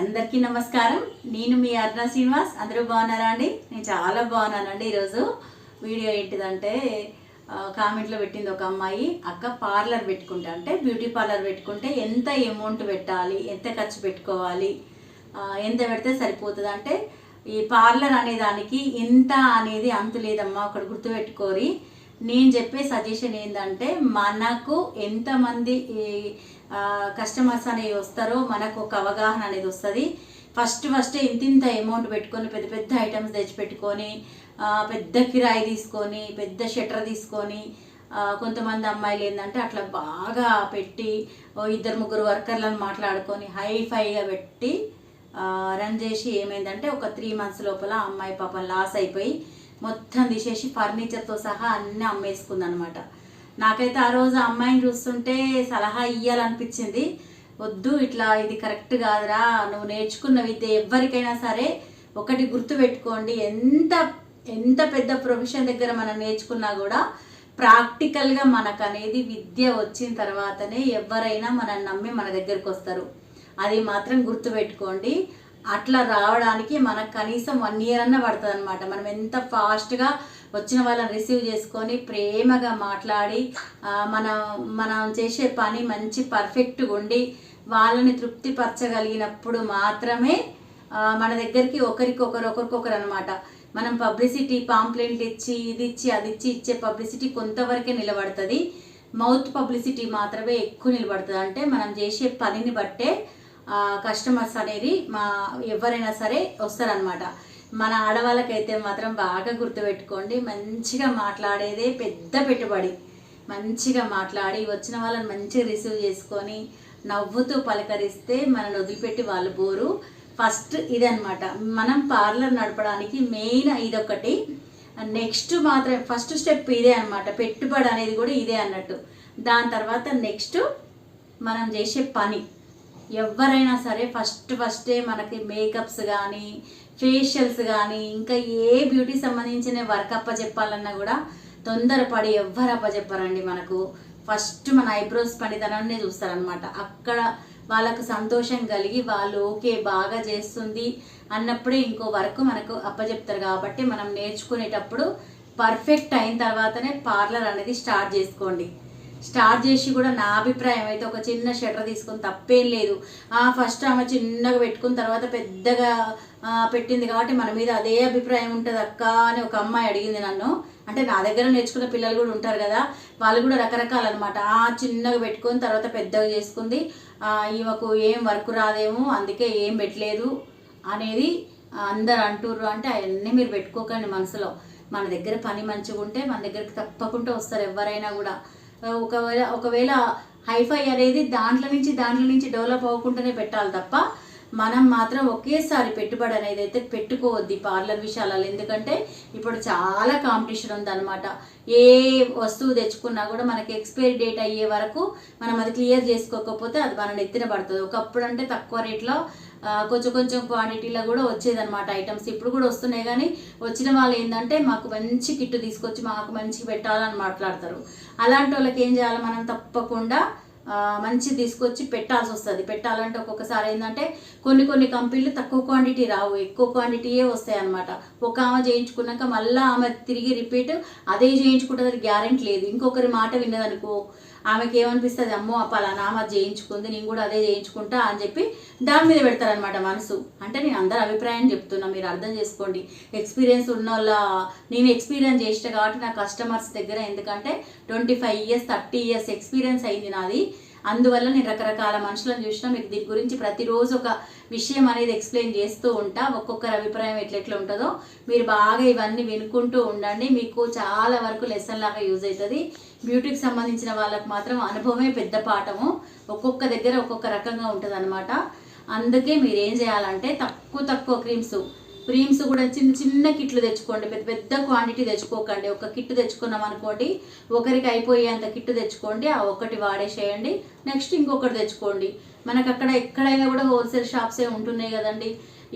అందరికీ నమస్కారం. నేను మీ అర్ణ శ్రీనివాస్. అందరూ బాగున్నారా అండి? నేను చాలా బాగున్నానండి. ఈరోజు వీడియో ఏంటిదంటే కామెంట్లో పెట్టింది ఒక అమ్మాయి, అక్క పార్లర్ పెట్టుకుంటే అంటే బ్యూటీ పార్లర్ పెట్టుకుంటే ఎంత అమౌంట్ పెట్టాలి, ఎంత ఖర్చు పెట్టుకోవాలి, ఎంత పెడితే సరిపోతుంది అంటే ఈ పార్లర్ అనే దానికి ఎంత అనేది అంతు లేదమ్మా. ఒకటి గుర్తుపెట్టుకోరి. నేను చెప్పే సజెషన్ ఏంటంటే మనకు ఎంతమంది కస్టమర్స్ అనేవి వస్తారో మనకు ఒక అవగాహన అనేది వస్తుంది. ఫస్ట్ ఇంత అమౌంట్ పెట్టుకొని పెద్ద పెద్ద ఐటమ్స్ తెచ్చిపెట్టుకొని పెద్ద కిరాయి తీసుకొని పెద్ద షట్టర్ తీసుకొని కొంతమంది అమ్మాయిలు ఏంటంటే అట్లా బాగా పెట్టి ఇద్దరు ముగ్గురు వర్కర్లను మాట్లాడుకొని హైఫైగా పెట్టి రన్ చేసి ఏమైందంటే ఒక 3 months లోపల అమ్మాయి పాపం లాస్ అయిపోయి మొత్తం తీసేసి ఫర్నిచర్తో సహా అన్నీ అమ్మేసుకుందనమాట. నాకైతే ఆ రోజు అమ్మాయిని చూస్తుంటే సలహా ఇవ్వాలనిపించింది. వద్దు, ఇట్లా ఇది కరెక్ట్ కాదురా, నువ్వు నేర్చుకున్న విద్య ఎవరికైనా సరే ఒకటి గుర్తుపెట్టుకోండి, ఎంత పెద్ద ప్రొఫెషన్ దగ్గర మనం నేర్చుకున్నా కూడా ప్రాక్టికల్గా మనకు అనేది విద్య వచ్చిన తర్వాతనే ఎవరైనా మనం నమ్మి మన దగ్గరికి వస్తారు. అది మాత్రం గుర్తుపెట్టుకోండి. అట్లా రావడానికి మనకు కనీసం 1 year అన్న పడుతుంది అనమాట. మనం ఎంత ఫాస్ట్గా వచ్చిన వాళ్ళని రిసీవ్ చేసుకొని ప్రేమగా మాట్లాడి మనం చేసే పని మంచి పర్ఫెక్ట్గా ఉండి వాళ్ళని తృప్తిపరచగలిగినప్పుడు మాత్రమే మన దగ్గరికి ఒకరికొకరు అనమాట. మనం పబ్లిసిటీ పాంప్లెంట్ ఇచ్చి ఇది ఇచ్చి అది ఇచ్చి ఇచ్చే పబ్లిసిటీ కొంతవరకే నిలబడుతుంది. మౌత్ పబ్లిసిటీ మాత్రమే ఎక్కువ నిలబడుతుంది. అంటే మనం చేసే పనిని బట్టే కస్టమర్స్ అనేది ఎవరైనా సరే వస్తారనమాట. మన ఆడవాళ్ళకైతే మాత్రం బాగా గుర్తుపెట్టుకోండి, మంచిగా మాట్లాడేదే పెద్ద పెట్టుబడి. మంచిగా మాట్లాడి వచ్చిన వాళ్ళని మంచిగా రిసీవ్ చేసుకొని నవ్వుతూ పలకరిస్తే మనల్ని వదిలిపెట్టి వాళ్ళు పోరు. ఫస్ట్ ఇదనమాట. మనం పార్లర్ నడపడానికి మెయిన్ ఇదొకటి. నెక్స్ట్ మాత్రం ఫస్ట్ స్టెప్ ఇదే అనమాట. పెట్టుబడి అనేది కూడా ఇదే అన్నట్టు. దాని తర్వాత నెక్స్ట్ మనం చేసే పని. ఎవరైనా సరే ఫస్టే మనకి మేకప్స్ కానీ ఫేషియల్స్ కానీ ఇంకా ఏ బ్యూటీ సంబంధించిన వర్క్ చెప్పాలన్నా కూడా తొందరపడి ఎవ్వరు చెప్పారండి. మనకు ఫస్ట్ మన ఐబ్రోస్ పనితనాన్ని చూస్తారనమాట. అక్కడ వాళ్ళకు సంతోషం కలిగి వాళ్ళు ఓకే బాగా చేస్తుంది అన్నప్పుడే ఇంకో వర్క్ మనకు చెప్తారు. కాబట్టి మనం నేర్చుకునేటప్పుడు పర్ఫెక్ట్ అయిన తర్వాతనే పార్లర్ అనేది స్టార్ట్ చేసుకోండి. స్టార్ట్ చేసి కూడా నా అభిప్రాయం అయితే ఒక చిన్న షట్టర్ తీసుకొని తప్పేం లేదు. ఫస్ట్ ఆమె చిన్నగా పెట్టుకున్న తర్వాత పెద్దగా పెట్టింది కాబట్టి మన మీద అదే అభిప్రాయం ఉంటుంది అక్క అని ఒక అమ్మాయి అడిగింది నన్ను. అంటే నా దగ్గర నేర్చుకున్న పిల్లలు కూడా ఉంటారు కదా, వాళ్ళు కూడా రకరకాలన్నమాట. చిన్నగా పెట్టుకొని తర్వాత పెద్దగా చేసుకుంది, ఈమెకు ఏం వర్క్ రాదేమో అందుకే ఏం పెట్టలేదు అనేది అందరు అంటుర్రు. అంటే అవన్నీ మీరు పెట్టుకోకండి మనసులో. మన దగ్గర పని మంచిగా ఉంటే మన దగ్గరికి తప్పకుండా వస్తారు ఎవరైనా కూడా. ఒకవేళ హైఫై అనేది దాంట్లో నుంచి డెవలప్ అవ్వకుండానే పెట్టాలి తప్ప మనం మాత్రం ఒకేసారి పెట్టుబడి అనేది అయితే పెట్టుకోవద్దు పార్లర్ విషయాలలో. ఎందుకంటే ఇప్పుడు చాలా కాంపిటీషన్ ఉందన్నమాట. ఏ వస్తువు తెచ్చుకున్నా కూడా మనకి ఎక్స్పైరీ డేట్ అయ్యే వరకు మనం అది క్లియర్ చేసుకోకపోతే అది మన నెత్తిన పడుతుంది. ఒకప్పుడు అంటే తక్కువ రేట్లో కొంచెం క్వాంటిటీలో కూడా వచ్చేదన్నమాట ఐటమ్స్. ఇప్పుడు కూడా వస్తున్నాయి, కానీ వచ్చిన వాళ్ళు ఏంటంటే మాకు మంచి కిట్టు తీసుకొచ్చి మాకు మంచిగా పెట్టాలని మాట్లాడతారు. అలాంటి వాళ్ళకి ఏం చేయాలి, మనం తప్పకుండా మంచి తీసుకొచ్చి పెట్టాల్సి వస్తుంది. పెట్టాలంటే ఒక్కొక్కసారి ఏంటంటే కొన్ని కంపెనీలు తక్కువ క్వాంటిటీ రావు, ఎక్కువ క్వాంటిటీయే వస్తాయి అనమాట. ఒక ఆమె చేయించుకున్నాక మళ్ళీ ఆమె తిరిగి రిపీట్ అదే చేయించుకుంటుంది గ్యారెంటీ లేదు. ఇంకొకరి మాట విన్నదనుకో ఆమెకి ఏమనిపిస్తుంది, అమ్మో పలానా ఆమె చేయించుకుంది నేను కూడా అదే చేయించుకుంటా అని చెప్పి దాని మీద పెడతారనమాట మనసు. అంటే నేను అందరి అభిప్రాయం చెప్తున్నా, మీరు అర్థం చేసుకోండి. ఎక్స్పీరియన్స్ ఉన్న వాళ్ళ నేను ఎక్స్పీరియన్స్ చేసిన కాబట్టి నా కస్టమర్స్ దగ్గర, ఎందుకంటే 25 years 30 years ఎక్స్పీరియన్స్ అయింది నాది. అందువల్ల నేను రకరకాల మనుషులను చూసినా మీకు దీని గురించి ప్రతిరోజు ఒక విషయం అనేది ఎక్స్ప్లెయిన్ చేస్తూ ఉంటా. ఒక్కొక్కరి అభిప్రాయం ఎట్లెట్లా ఉంటుందో మీరు బాగా ఇవన్నీ వినుకుంటూ ఉండండి. మీకు చాలా వరకు లెసన్ లాగా యూజ్ అవుతుంది. బ్యూటీకి సంబంధించిన వాళ్ళకు మాత్రం అనుభవమే పెద్ద పాఠము. ఒక్కొక్క దగ్గర ఒక్కొక్క రకంగా ఉంటుంది అనమాట. అందుకే మీరు ఏం చేయాలంటే తక్కువ క్రీమ్స్ కూడా చిన్న కిట్లు తెచ్చుకోండి. పెద్ద క్వాంటిటీ తెచ్చుకోకండి. ఒక కిట్టు తెచ్చుకున్నాం అనుకోండి, ఒకరికి అయిపోయేంత కిట్టు తెచ్చుకోండి, ఆ ఒకటి వాడేసేయండి. నెక్స్ట్ ఇంకొకటి తెచ్చుకోండి. మనకు అక్కడ ఎక్కడైనా కూడా హోల్సేల్ షాప్సే ఉంటున్నాయి కదండి.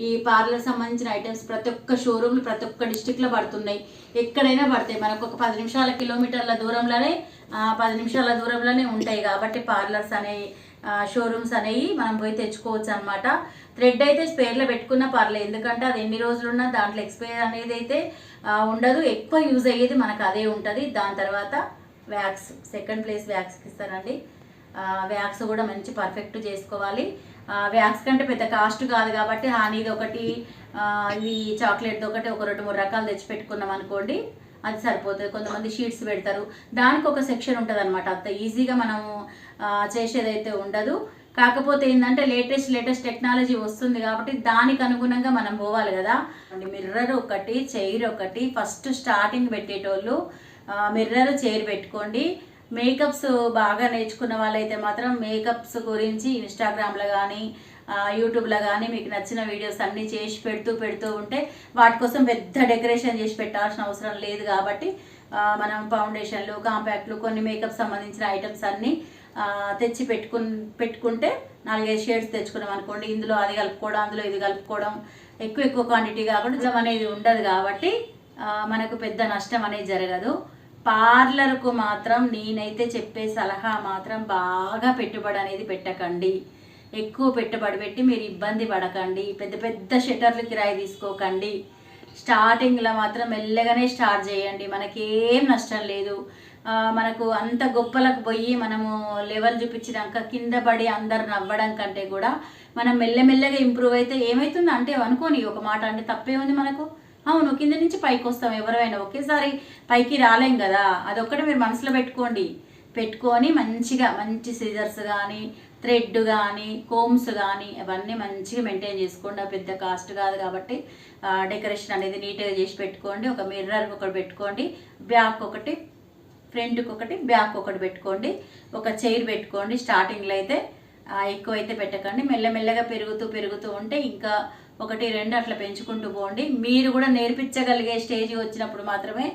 ఈ పార్లర్ సంబంధించిన ఐటమ్స్ ప్రతి ఒక్క షోరూమ్లు ప్రతి ఒక్క డిస్టిక్లో పడుతున్నాయి, ఎక్కడైనా పడతాయి. మనకు ఒక 10 కిలోమీటర్ల దూరంలోనే 10 నిమిషాల దూరంలోనే ఉంటాయి. కాబట్టి పార్లర్స్ అనేవి షోరూమ్స్ అనేవి మనం పోయి తెచ్చుకోవచ్చు అనమాట. థ్రెడ్ అయితే స్పేర్లో పెట్టుకున్నా పర్లేదు, ఎందుకంటే అది ఎన్ని రోజులున్నా దాంట్లో ఎక్స్పైర్ అనేది అయితే ఉండదు. ఎక్కువ యూజ్ అయ్యేది మనకు అదే ఉంటుంది. దాని తర్వాత వ్యాక్స్, సెకండ్ ప్లేస్ వ్యాక్స్కి ఇస్తానండి. వ్యాక్స్ కూడా మంచి పర్ఫెక్ట్ చేసుకోవాలి. వ్యాక్స్ కంటే పెద్ద కాస్ట్ కాదు కాబట్టి హానీది ఒకటి, ఇది చాక్లెట్ది ఒకటి, ఒక 2-3 రకాలు తెచ్చి పెట్టుకున్నాం అనుకోండి, అది సరిపోతుంది. కొంతమంది షీట్స్ పెడతారు, దానికి ఒక సెక్షన్ ఉంటుంది అనమాట. అంత ఈజీగా మనము చేసేదైతే ఉండదు. కాకపోతే ఏంటంటే లేటెస్ట్ టెక్నాలజీ వస్తుంది కాబట్టి దానికి అనుగుణంగా మనం పోవాలి కదా. మిర్రర్ ఒకటి, చైర్ ఒకటి. ఫస్ట్ స్టార్టింగ్ పెట్టేటోళ్ళు మిర్రర్, చైర్ పెట్టుకోండి. మేకప్స్ బాగా నేర్చుకున్న వాళ్ళైతే మాత్రం మేకప్స్ గురించి ఇన్స్టాగ్రామ్లో కానీ యూట్యూబ్లో కానీ మీకు నచ్చిన వీడియోస్ అన్నీ చేసి పెడుతూ ఉంటే వాటి కోసం పెద్ద డెకరేషన్ చేసి పెట్టాల్సిన అవసరం లేదు. కాబట్టి మనం ఫౌండేషన్లు, కాంపాక్ట్లు, కొన్ని మేకప్ సంబంధించిన ఐటమ్స్ అన్నీ తెచ్చి పెట్టుకుంటే 4-5 షేడ్స్ తెచ్చుకున్నాం అనుకోండి, ఇందులో అది కలుపుకోవడం, అందులో ఇది కలుపుకోవడం, ఎక్కువ క్వాంటిటీ కాకుండా నిజం అనేది ఉండదు. కాబట్టి మనకు పెద్ద నష్టం అనేది జరగదు. పార్లర్కు మాత్రం నేనైతే చెప్పే సలహా మాత్రం బాగా పెట్టుబడి అనేది పెట్టకండి. ఎక్కువ పెట్టుబడి పెట్టి మీరు ఇబ్బంది పడకండి. పెద్ద షట్టర్లు కిరాయి తీసుకోకండి. స్టార్టింగ్లో మాత్రం మెల్లగానే స్టార్ట్ చేయండి, మనకేం నష్టం లేదు. మనకు అంత గొప్పలకు పోయి మనము లెవెల్ చూపించినాక కింద పడి అందరు నవ్వడం కంటే కూడా మనం మెల్లమెల్లగా ఇంప్రూవ్ అయితే ఏమవుతుంది అంటే అనుకోని ఒక మాట అంటే తప్పే ఉంది మనకు. అవును, కింద నుంచి పైకి వస్తాం, ఎవరైనా ఒకేసారి పైకి రాలేం కదా. అదొక్కటి మీరు మనసులో పెట్టుకొని మంచి సిజర్స్ కానీ, థ్రెడ్ కానీ, కోమ్స్ కానీ అవన్నీ మంచిగా మెయింటైన్ చేసుకోండి. పెద్ద కాస్ట్ కాదు కాబట్టి డెకరేషన్ అనేది నీట్గా చేసి పెట్టుకోండి. ఒక మిర్రర్ ఒకటి పెట్టుకోండి, బ్యాక్ ఒకటి, ఫ్రంట్కి ఒకటి, బ్యాక్ ఒకటి పెట్టుకోండి. ఒక చైర్ పెట్టుకోండి. స్టార్టింగ్లో అయితే ఎక్కువ అయితే పెట్టకండి. మెల్లమెల్లగా పెరుగుతూ ఉంటే ఇంకా 1-2 అట్లా పెంచుకుంటూ పోండి. మీరు కూడా నేర్పించగలిగే స్టేజ్ వచ్చినప్పుడు మాత్రమే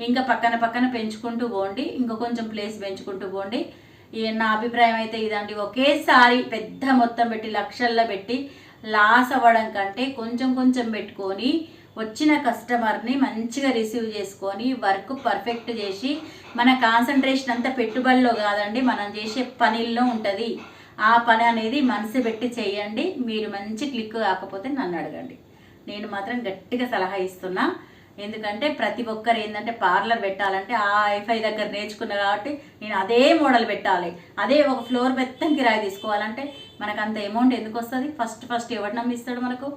ఇంకా పక్కన పెంచుకుంటూ పోండి. ఇంకా కొంచెం ప్లేస్ పెంచుకుంటూ పోండి. నా అభిప్రాయం అయితే ఇదండి. ఒకేసారి పెద్ద మొత్తం పెట్టి లక్షల్లో పెట్టి లాస్ అవ్వడం కంటే కొంచెం పెట్టుకొని వచ్చిన కస్టమర్ని మంచిగా రిసీవ్ చేసుకొని వర్క్ పర్ఫెక్ట్ చేసి, మన కాన్సన్ట్రేషన్ అంతా పెట్టుబడిలో కాదండి, మనం చేసే పనిల్లో ఉంటుంది. ఆ పని అనేది మనసు పెట్టి చేయండి. మీరు మంచి క్లిక్ కాకపోతే నన్ను అడగండి, నేను మాత్రం గట్టిగా సలహా ఇస్తున్నా. ఎందుకంటే ప్రతి ఒక్కరు ఏంటంటే పార్లర్ పెట్టాలంటే ఆ ఐఫై దగ్గర నేర్చుకున్నా కాబట్టి నేను అదే మోడల్ పెట్టాలి, అదే ఒక ఫ్లోర్ మొత్తం కిరాయి తీసుకోవాలంటే మనకు అంత అమౌంట్ ఎందుకు వస్తుంది? ఫస్ట్ ఎవరు నమ్మిస్తాడు మనకు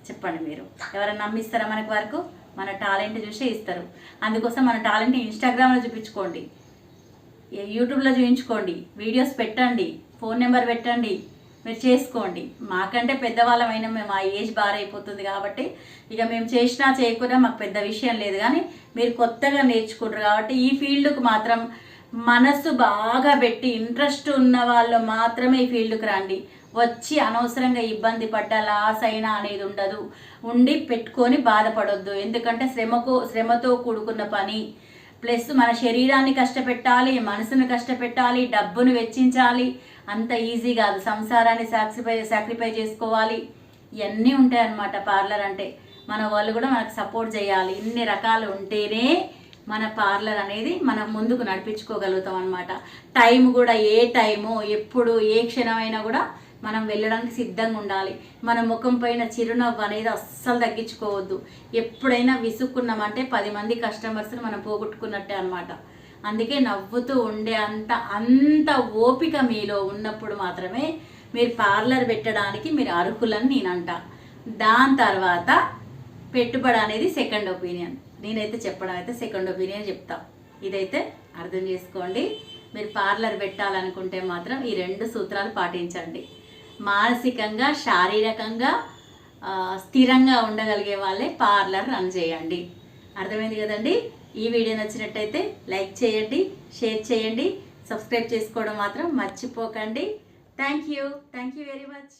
చెప్పండి? మీరు ఎవరైనా నమ్మిస్తారా మనకు వరకు? మన టాలెంట్ చూసే ఇస్తారు. అందుకోసం మన టాలెంట్ ఇన్స్టాగ్రామ్లో చూపించుకోండి, యూట్యూబ్లో చూపించుకోండి, వీడియోస్ పెట్టండి, ఫోన్ నెంబర్ పెట్టండి, మీరు చేసుకోండి. మాకంటే పెద్దవాళ్ళమైనా మేము ఆ ఏజ్ బార్ అయిపోతుంది కాబట్టి ఇక మేము చేసినా చేయకుండా మాకు పెద్ద విషయం లేదు. కానీ మీరు కొత్తగా నేర్చుకుంటారు కాబట్టి ఈ ఫీల్డ్కు మాత్రం మనసు బాగా పెట్టి ఇంట్రెస్ట్ ఉన్న వాళ్ళు మాత్రమే ఈ ఫీల్డ్కి రండి. వచ్చి అనవసరంగా ఇబ్బంది పడ్డా లాస్ అయినా అనేది ఉండదు. ఉండి పెట్టుకొని బాధపడొద్దు. ఎందుకంటే శ్రమతో కూడుకున్న పని, ప్లస్ మన శరీరాన్ని కష్టపెట్టాలి, మనసును కష్టపెట్టాలి, డబ్బును వెచ్చించాలి. అంత ఈజీ కాదు. సంసారాన్ని సాక్రిఫై చేసుకోవాలి. ఇవన్నీ ఉంటాయన్నమాట పార్లర్ అంటే. మన వాళ్ళు కూడా మనకు సపోర్ట్ చేయాలి. ఇన్ని రకాలు ఉంటేనే మన పార్లర్ అనేది మనం ముందుకు నడిపించుకోగలుగుతాం అన్నమాట. టైం కూడా ఏ టైము ఎప్పుడు ఏ క్షణమైనా కూడా మనం వెళ్ళడానికి సిద్ధంగా ఉండాలి. మన ముఖం పైన చిరునవ్వు అనేది అస్సలు తగ్గించుకోవద్దు. ఎప్పుడైనా విసుక్కున్నామంటే 10 మంది కస్టమర్స్ని మనం పోగొట్టుకున్నట్టే అనమాట. అందుకే నవ్వుతూ ఉండే అంత ఓపిక మీలో ఉన్నప్పుడు మాత్రమే మీరు పార్లర్ పెట్టడానికి మీరు అర్హులని నేను అంట. దాని తర్వాత పెట్టుబడి అనేది సెకండ్ ఒపీనియన్. నేనైతే చెప్పడం అయితే సెకండ్ ఒపీనియన్ చెప్తా. ఇదైతే అర్థం చేసుకోండి. మీరు పార్లర్ పెట్టాలనుకుంటే మాత్రం ఈ 2 సూత్రాలు పాటించండి. మానసికంగా, శారీరకంగా స్థిరంగా ఉండగలిగే వాళ్ళే పార్లర్ రన్ చేయండి. అర్థమైంది కదండి? ఈ వీడియో నచ్చినట్టయితే లైక్ చేయండి, షేర్ చేయండి, సబ్స్క్రైబ్ చేసుకోవడం మాత్రం మర్చిపోకండి. Thank you very much.